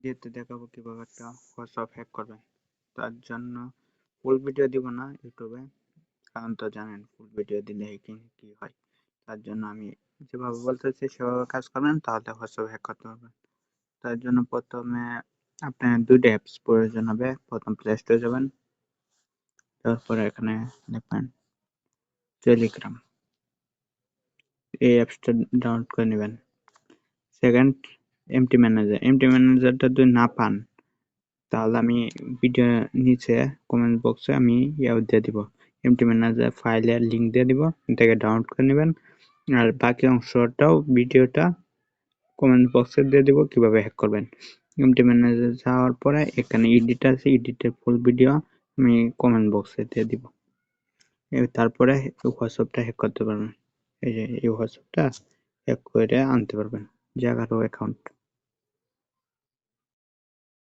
ভিডিওতে দেখাবো কিভাবে একটা হোয়াটসঅ্যাপ হ্যাক করবেন। তার জন্য ফুল ভিডিও দিব না ইউটিউবে, কারণ তো জানেন ফুল ভিডিও দিলে হ্যাকিং কি হয়। তার জন্য আমি যেভাবে বলতেছি সেভাবে কাজ করবেন, তাহলে হোয়াটসঅ্যাপ হ্যাক করতে পারবেন। তার জন্য প্রথমে আপনার দুইটা অ্যাপস প্রয়োজন হবে। প্রথম প্লে স্টোরে যাবেন, তারপরে এখানে লিখবেন টেলিগ্রাম, এই অ্যাপসটা ডাউনলোড করে নেবেন। সেকেন্ড, এমটি ম্যানেজারটা যদি না পান তাহলে আমি ভিডিও নিচে কমেন্ট বক্সে আমি দিয়ে দিব, এমটি ম্যানেজার ফাইলের লিঙ্ক দিয়ে দিব, এটাকে ডাউনলোড করে নেবেন। আর বাকি অংশটাও ভিডিওটা কমেন্ট বক্সে দিয়ে দিব কিভাবে হ্যাক করবেন। এমটি ম্যানেজার যাওয়ার পরে এখানে এডিট আছে, এডিটের ফুল ভিডিও আমি কমেন্ট বক্সে দিয়ে দিব। তারপরে হোয়াটসঅ্যাপটা হ্যাক করতে পারবেন। এই যে এই হোয়াটসঅ্যাপটা হ্যাক করে আনতে পারবেন যে 11 অ্যাকাউন্ট।